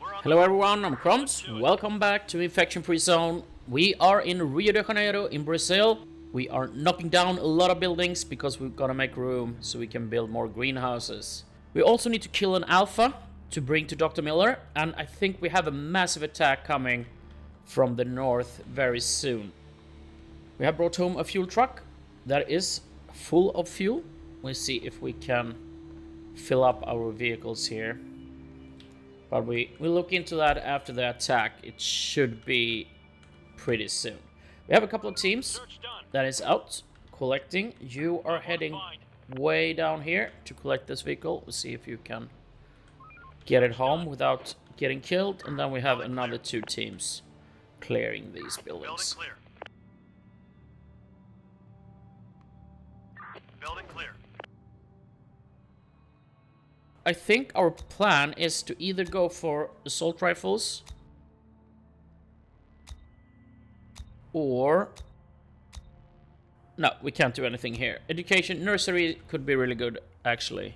Hello everyone, I'm Crumbs. Welcome back to Infection Free Zone. We are in Rio de Janeiro in Brazil. We are knocking down a lot of buildings because we've got to make room so we can build more greenhouses. We also need to kill an alpha to bring to Dr. Miller, and I think we have a massive attack coming from the north very soon. We have brought home a fuel truck that is full of fuel. We'll see if we can fill up our vehicles here. But we'll look into that after the attack. It should be pretty soon. We have a couple of teams that is out collecting. You are heading way down here to collect this vehicle. We'll see if you can get it home without getting killed. And then we have another two teams clearing these buildings. Building clear. I think our plan is to either go for assault rifles or... No, we can't do anything here. Education, nursery could be really good, actually.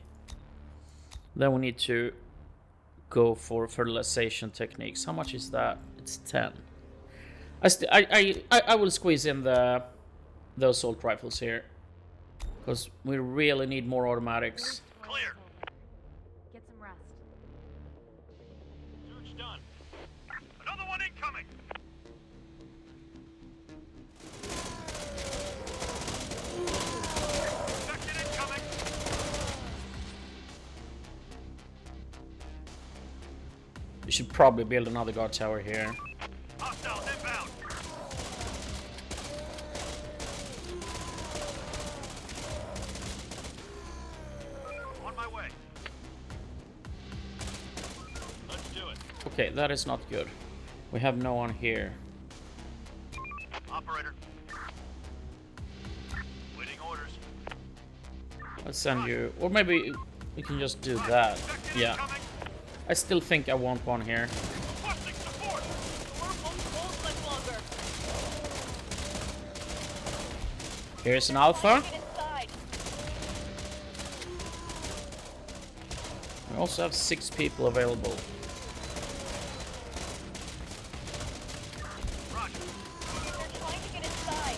Then we need to go for fertilization techniques. How much is that? It's 10. I will squeeze in the assault rifles here, because we really need more automatics. Clear. Get some rest. Search done. Another one incoming. Infected incoming. We should probably build another guard tower here. Hostiles inbound. On my way. Let's do it. Okay, that is not good. We have no one here. Operator. Waiting orders. Let's send you... Or maybe we can just do that. Infected Yeah. incoming. I still think I want one here. Requesting support. Won't much longer. Here's an alpha. Get inside. We also have 6 people available. Roger. They're trying to get inside.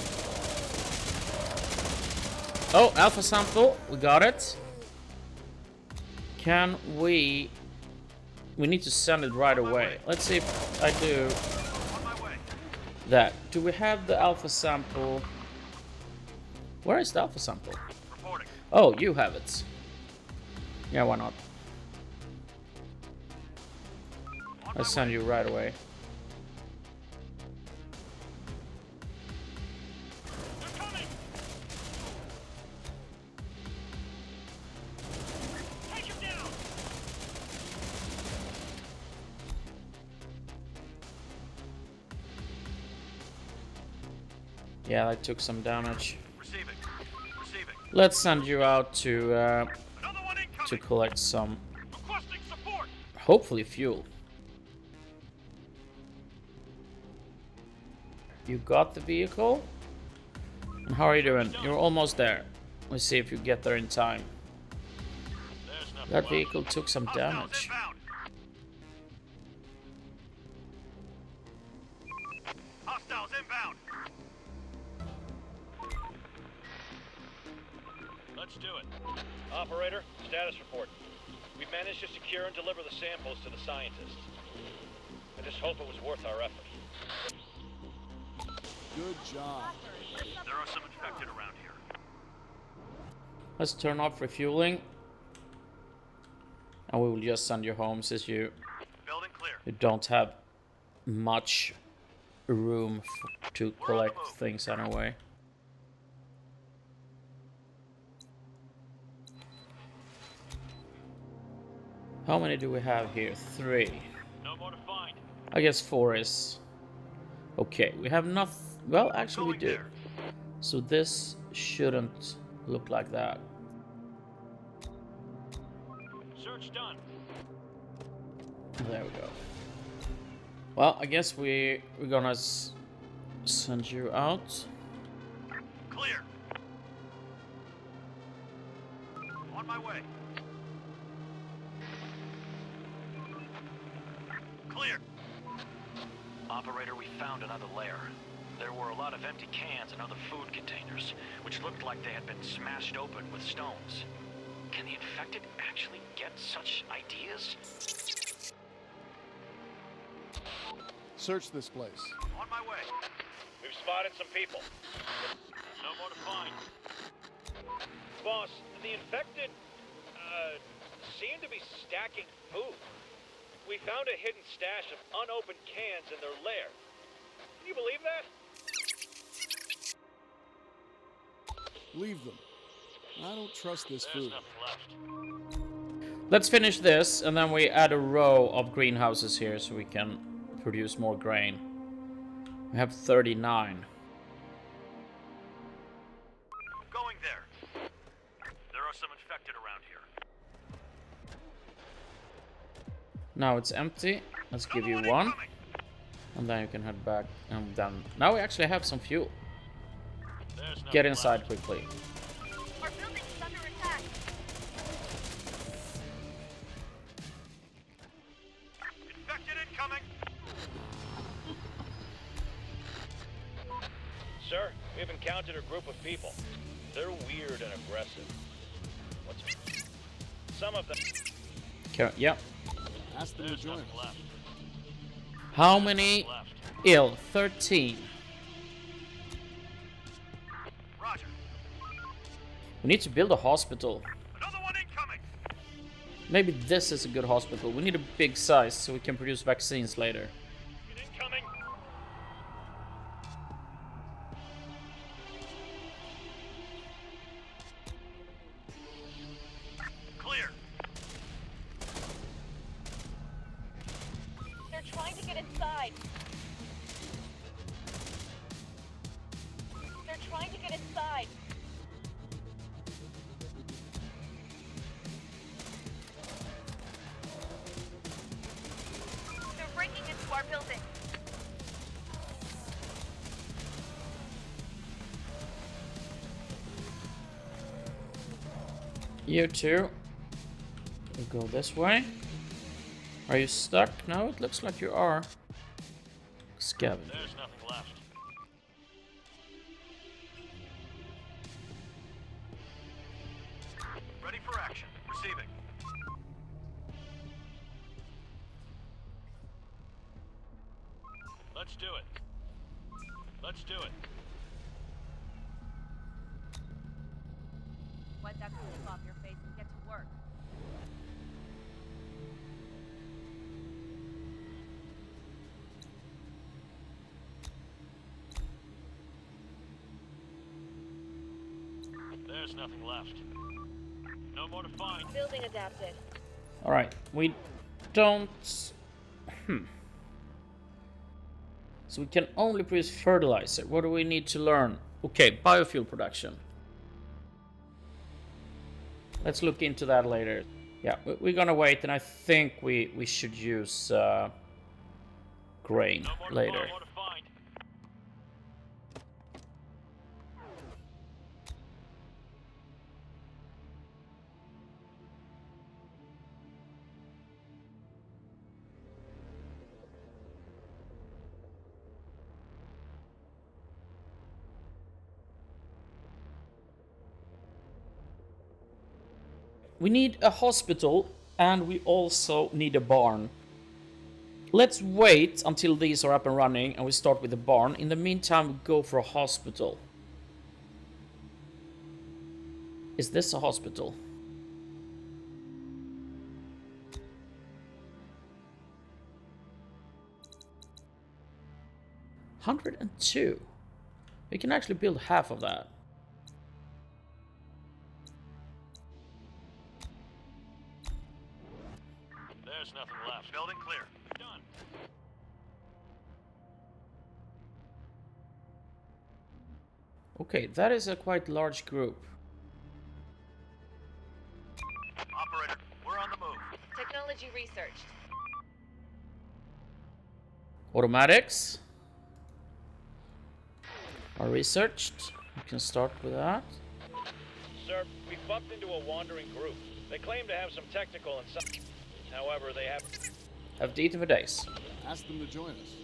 Oh, alpha sample. We got it. Can we... We need to send it right away. Let's see if I do On my way. that. Do we have the alpha sample? Where is the alpha sample? Reporting. Oh, you have it. Yeah, why not? On I'll my send way. you right away. They're coming. Take him down. Yeah, I took some damage. Receiving. Receiving. Let's send you out to Another one incoming. collect some, Requesting support. hopefully fuel. You got the vehicle? And how are you doing? You're almost there. Let's see if you get there in time. There's nothing That left. vehicle took some Hostiles damage. inbound. Hostiles inbound. Let's do it. Operator, status report. We managed to secure and deliver the samples to the scientists. I just hope it was worth our effort. Good job. There are some infected around here. Let's turn off refueling. And we will just send you home since you Building clear. don't have much room to We're on the collect move. things anyway. How many do we have here? 3. No more to find. I guess 4 is okay. We have enough. Well, actually, we Going do. there. So this shouldn't look like that. Search done. There we go. Well, I guess we're gonna send you out. Clear. On my way. clear. Operator, we found another lair. There were a lot of empty cans and other food containers, which looked like they had been smashed open with stones. Can the infected actually get such ideas? Search this place. On my way. We've spotted some people. No more to find. Boss, the infected, seem to be stacking food. We found a hidden stash of unopened cans in their lair. Can you believe that? Leave them. I don't trust this There's food. nothing left. Let's finish this, and then we add a row of greenhouses here so we can produce more grain. We have 39. Going there. There are some infected around here. Now it's empty. Let's give you one. And then you can head back. And then now we actually have some fuel. Get inside quickly. Our building is under attack. Infected incoming. Sir, we've encountered a group of people. They're weird and aggressive. Some of them. Okay, yep. Ask them to There's join nothing us. left. How many? Left. Ill. 13. Roger. We need to build a hospital. Another one incoming. Maybe this is a good hospital. We need a big size so we can produce vaccines later. Incoming. Clear. They're trying to get inside. They're trying to get inside. They're breaking into our building. You two. We go this way. Are you stuck? No, it looks like you are. Scavenger. There's nothing left. Ready for action. Receiving. Let's do it. Let's do it. Wipe that clip off your face and get to work. There's nothing left. No more to find. Building adapted. Alright, we don't... So we can only produce fertilizer. What do we need to learn? Okay, biofuel production. Let's look into that later. Yeah, we're gonna wait, and I think we should use grain No more later. To find. We need a hospital, and we also need a barn. Let's wait until these are up and running, and we start with the barn. In the meantime, we go for a hospital. Is this a hospital? $102. We can actually build half of that. There's nothing left. Building clear. Done. Okay, that is a quite large group. Operator, we're on the move. Technology researched. Automatics are researched. We can start with that. Sir, we bumped into a wandering group. They claim to have some technical and some... However, they have... Have to eat for days. Ask them to join us.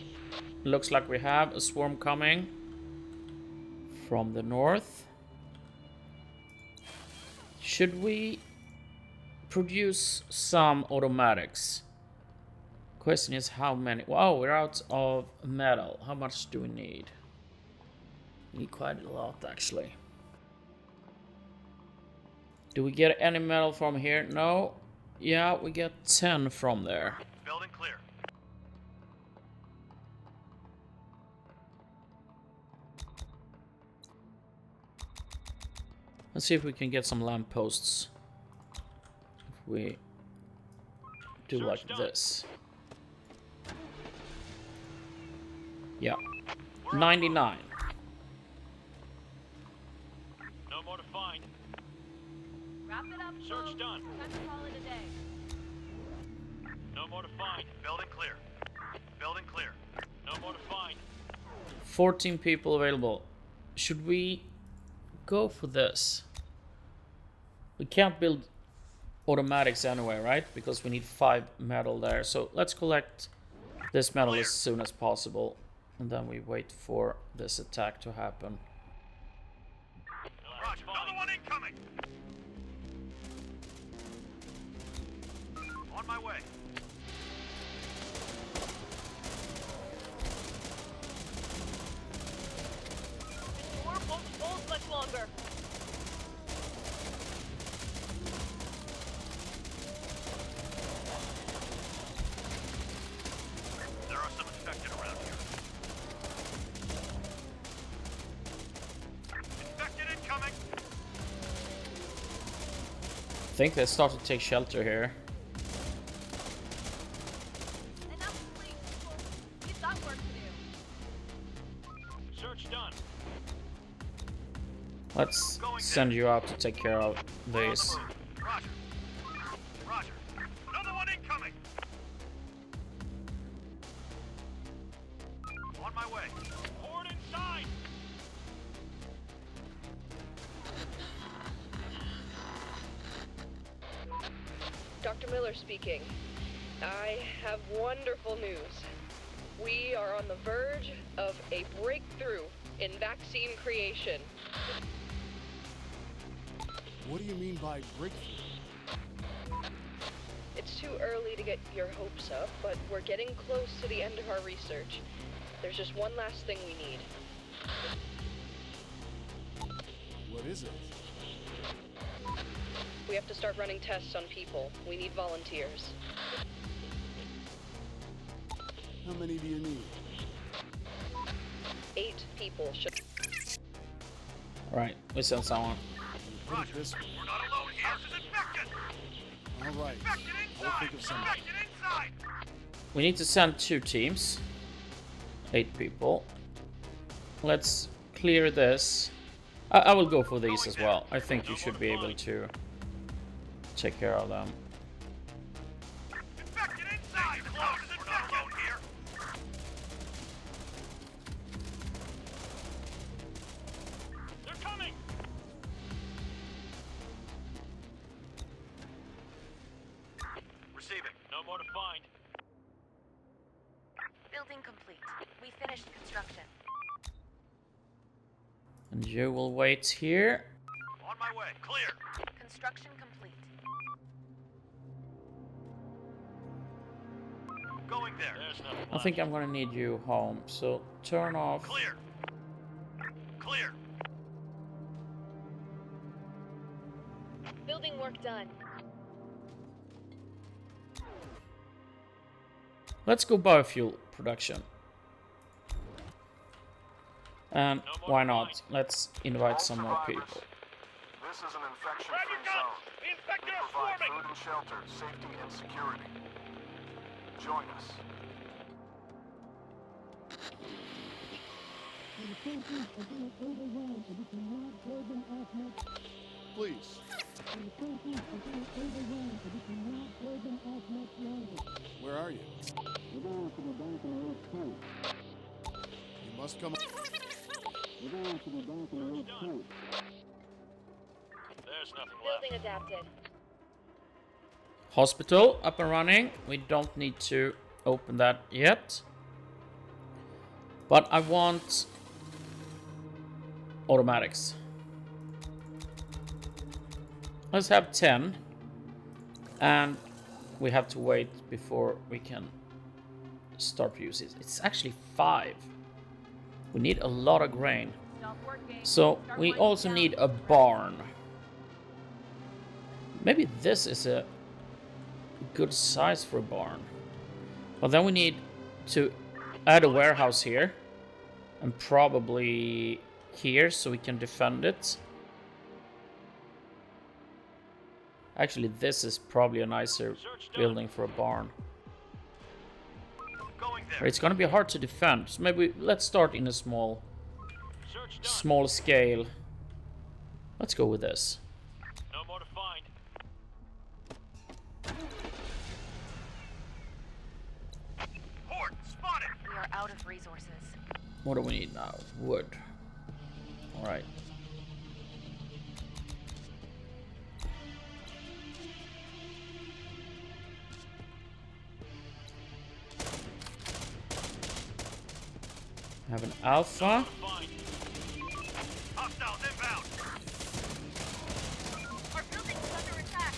Looks like we have a swarm coming from the north. Should we produce some automatics? Question is how many? Wow, we're out of metal. How much do we need? We need quite a lot, actually. Do we get any metal from here? No. Yeah, we get 10 from there. Building clear. Let's see if we can get some lampposts. If we do Search like done. this. Yeah. 99. No more to find. Wrap it up, Search folks. done. Time to call it a day. No more to find. Building clear. Building clear. No more to find. 14 people available. Should we go for this? We can't build automatics anyway, right? Because we need 5 metal there. So let's collect this metal as soon as possible. And then we wait for this attack to happen. Roger. Another one incoming. On my way. This war won't hold much longer. There are some infected around here. Infected incoming. I think they start to take shelter here. Enough sleep, people. We've got work to do. Search done. Let's send you out to take care of We're on the these. move. Roger. Roger. Another one incoming. On my way. Horde inside. Dr. Miller speaking. I have wonderful news. We are on the verge of a breakthrough in vaccine creation. What do you mean by breakthrough? It's too early to get your hopes up, but we're getting close to the end of our research. There's just one last thing we need. What is it? We have to start running tests on people. We need volunteers. How many do you need? 8 people should... Alright, we send someone. Put it this way. We're not alone here. House is infected. All right. Infected We'll inside. think of something. Infected inside. We need to send 2 teams. 8 people. Let's clear this. I will go for these as well. I think you should be able to take care of them. Infected inside. House is infected. We're not alone here. They're coming. Receiving. No more to find. Building complete. We finished construction. And you will wait here. On my way. Clear. Construction complete. Going there. There's nothing I think I'm gonna need you home, so turn off. Clear. Clear. Building work done. Let's go biofuel production. And why not? Let's invite some more people. This is an Grab your infection-free guns. zone. The We infected are provide swarming. food and shelter, safety and security. Join us. Please. Where are you? You must come. There's nothing left. Building adapted. Hospital up and running. We don't need to open that yet. But I want automatics. Let's have 10. And we have to wait before we can start using it. It's actually 5. We need a lot of grain. Stop working. So Start we winding also down. need a barn. Maybe this is a good size for a barn. But then we need to add a warehouse here. And probably here so we can defend it. Actually, this is probably a nicer building for a barn. Going there. But it's gonna be hard to defend. So maybe let's start in a small Search done. scale. Let's go with this. No more to find. Horde spotted. We are out of resources. What do we need now? Wood. Alright. Have an alpha. Find. Hostiles inbound. Our building is under attack.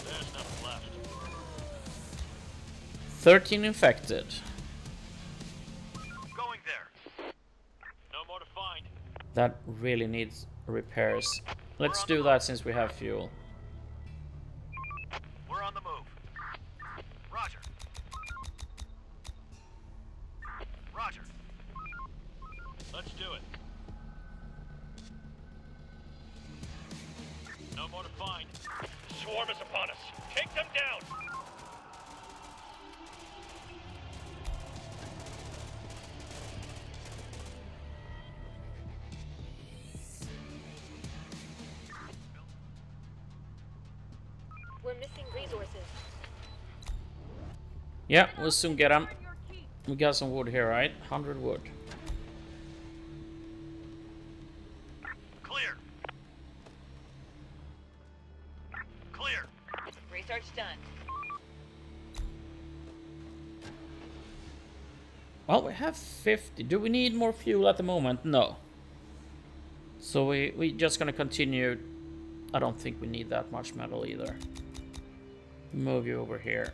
There's nothing left. 13 infected. Going there. No more to find. That really needs repairs. Let's do that since we have fuel. We're on the move. Roger. Roger. Let's do it. No more to find. Swarm is upon us. Take them down. We're missing resources. Yeah, we'll soon get them. Turn your key. We got some wood here, right? 100 wood. Clear. Clear. Research done. Well, we have 50. Do we need more fuel at the moment? No. So we just gonna continue. I don't think we need that much metal either. Move you over here.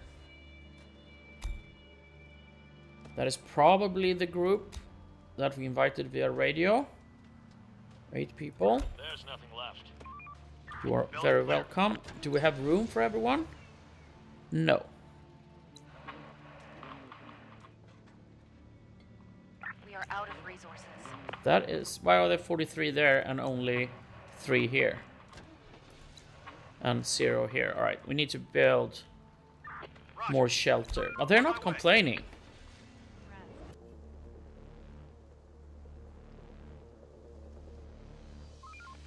That is probably the group that we invited via radio. 8 people. There's nothing left. You are very welcome. Do we have room for everyone? No. We are out of resources. That is... Why are there 43 there and only 3 here? And 0 here. Alright, we need to build more shelter. But they're not complaining.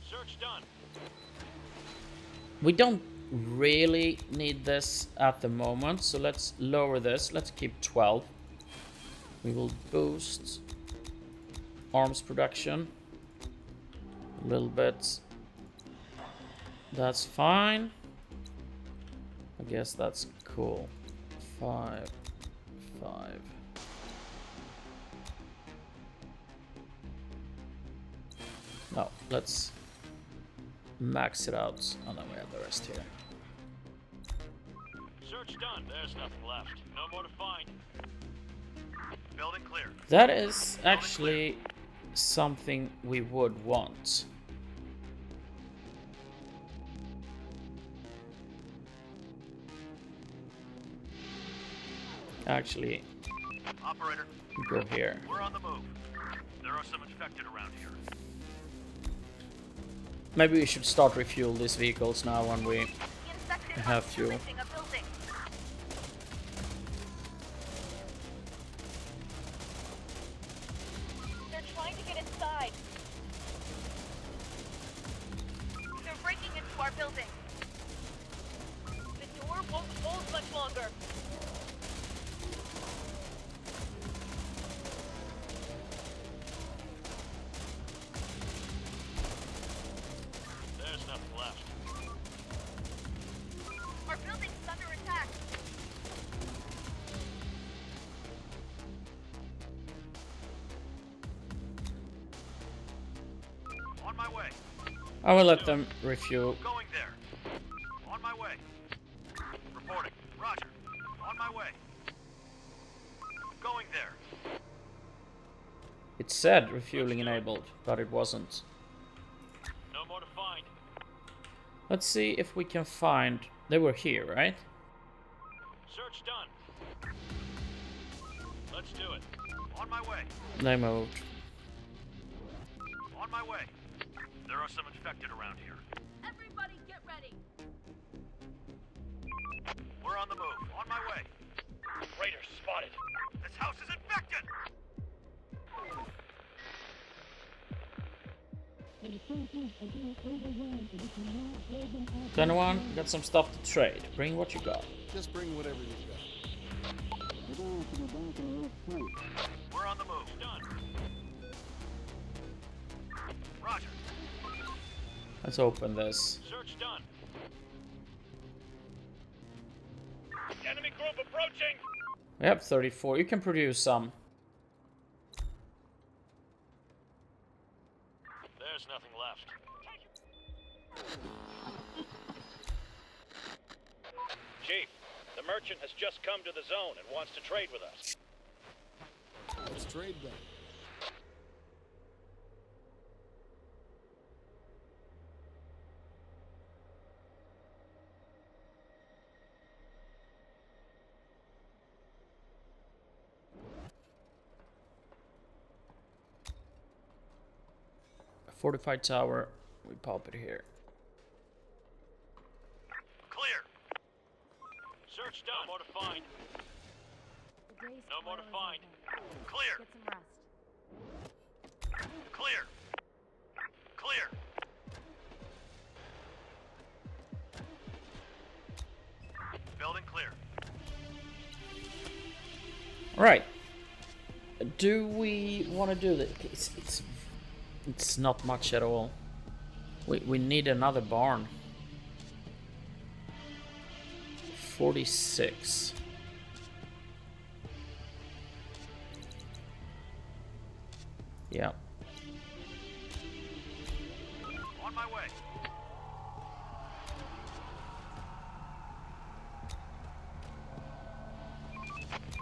Search done. We don't really need this at the moment, so let's lower this. Let's keep 12. We will boost arms production a little bit. That's fine. I guess that's cool. 5, 5. No, let's max it out, and then we have the rest here. Search done. There's nothing left. No more to find. Building clear. That is actually something we would want. Actually, Operator, go here. we're on the move. There are some infected around here. Maybe we should start refuel these vehicles now when we The infected have are fuel. pillaging a building. They're trying to get inside. They're breaking into our building. The door won't hold much longer. my way. I will let them refuel. Going there. On my way. Reporting. Roger. On my way. Going there. It said refueling enabled, but it wasn't. No more to find. Let's see if we can find... They were here, right? Search done. Let's do it. On my way. They moved. On my way. There are some infected around here. Everybody get ready. We're on the move. On my way. Raiders spotted. This house is infected! Anyone got some stuff to trade? Bring what you got. Just bring whatever you've got. We're on the move. Done. Roger. Let's open this. Search done. Enemy group approaching! We have 34. You can produce some. There's nothing left. Chief, the merchant has just come to the zone and wants to trade with us. Let's trade then. A fortified tower. We pop it here. Clear. Search done. No more to find. No more to find. Clear. Get some rest. Clear. Clear. Building clear. Right. Do we want to do this? It's not much at all. We need another barn. 46. Yeah. On my way.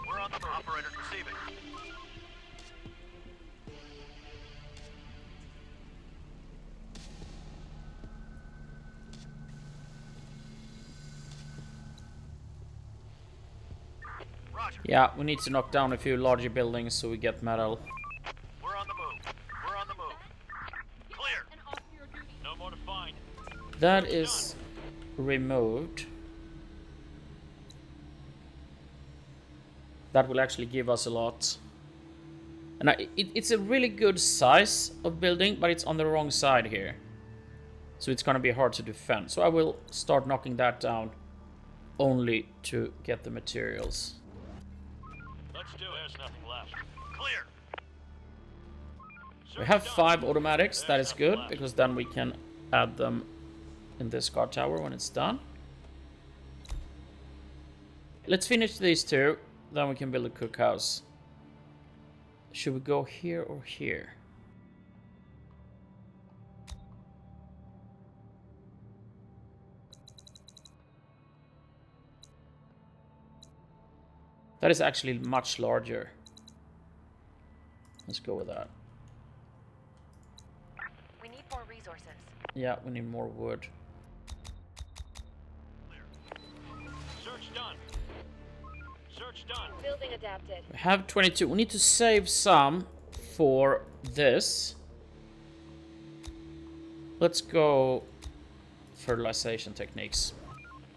We're on the move. Operator receiving. Roger. Yeah, we need to knock down a few larger buildings so we get metal. We're on the move. We're on the move. Clear. And off your duty. No more to find. That is removed. That will actually give us a lot. And it's a really good size of building, but it's on the wrong side here. So it's gonna be hard to defend. So I will start knocking that down only to get the materials. Let's do it. There's nothing left. Clear. We have 5 automatics, that is good, because then we can add them in this guard tower when it's done. Let's finish these 2, then we can build a cookhouse. Should we go here or here? That is actually much larger. Let's go with that. We need more resources. Yeah, we need more wood. Search done. Search done. Building adapted. We have 22. We need to save some for this. Let's go fertilization techniques.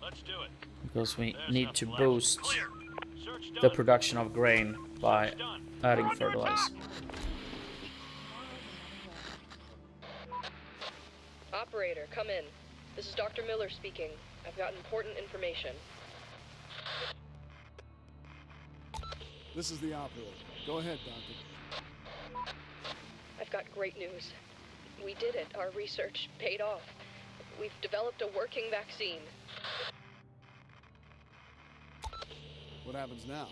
Let's do it. Because we There's need to nothing left. boost Clear. Search the done. production of grain by Search done. adding We're under fertilizer. Operator, come in. This is Dr. Miller speaking. I've got important information. This is the operator. Go ahead, Doctor. I've got great news. We did it. Our research paid off. We've developed a working vaccine. What happens now?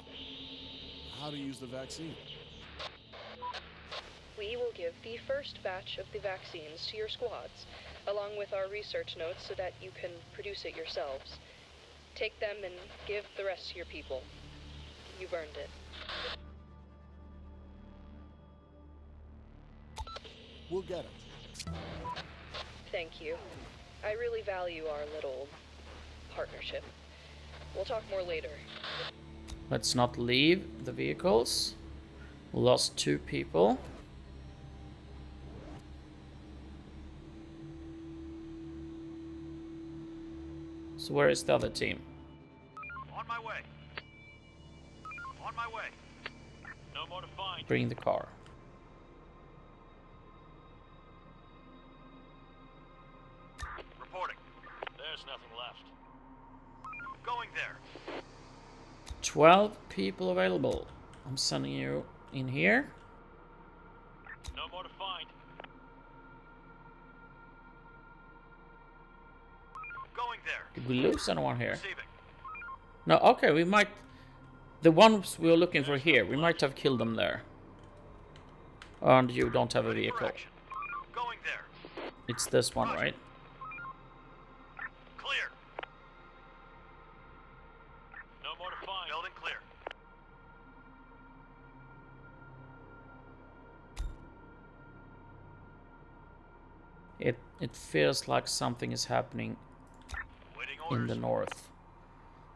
How to use the vaccine? we will give the first batch of the vaccines to your squads, along with our research notes so that you can produce it yourselves. Take them and give the rest to your people. You've earned it. We'll get it. Thank you. I really value our little partnership. We'll talk more later. Let's not leave the vehicles. We lost 2 people. So where is the other team? On my way. On my way. No more to find. Bring the car. Reporting. There's nothing left. Going there. 12 people available. I'm sending you in here. No more to find. Going there. Did we lose anyone here? Receiving. No, okay, we might... The ones we were looking for here, we might have killed them there. And you don't have a Ready for vehicle. action. Going there. It's this one, right? Clear. No more to find. Building clear. It feels like something is happening Waiting in orders. the north.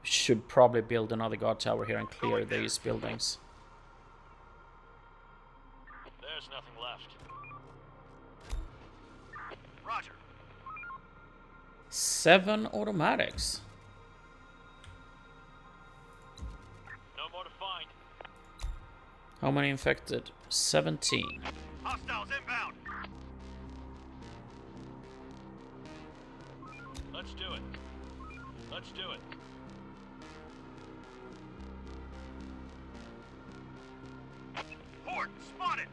We should probably build another guard tower here and clear Going there. these buildings. There's nothing left. Roger. 7 automatics. No more to find. How many infected? 17. Hostiles inbound. Let's do it. Let's do it. Horde spotted.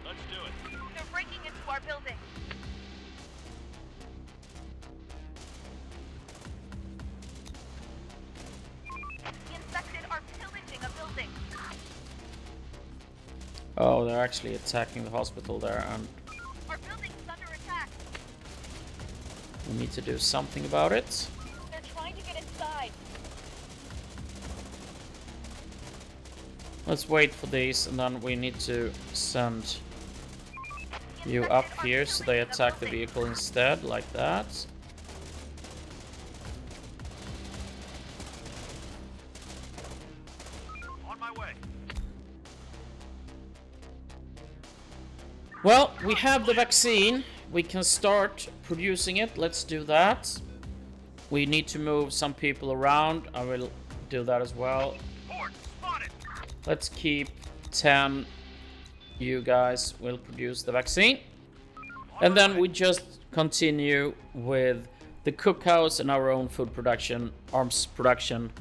Let's do it. They're breaking into our building. The infected are pillaging a building. Oh, they're actually attacking the hospital there, and Our building's under attack. we need to do something about it. They're trying to get inside. Let's wait for these, and then we need to send you up here so they attack the vehicle instead, like that. On my way. Well, we have the vaccine. We can start producing it. Let's do that. We need to move some people around. I will do that as well. Horde spotted. Let's keep 10. You guys will produce the vaccine. And then we just continue with the cookhouse and our own food production, arms production.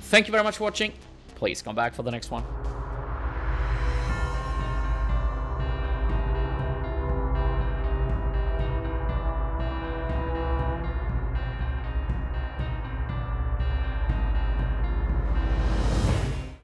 Thank you very much for watching. Please come back for the next one.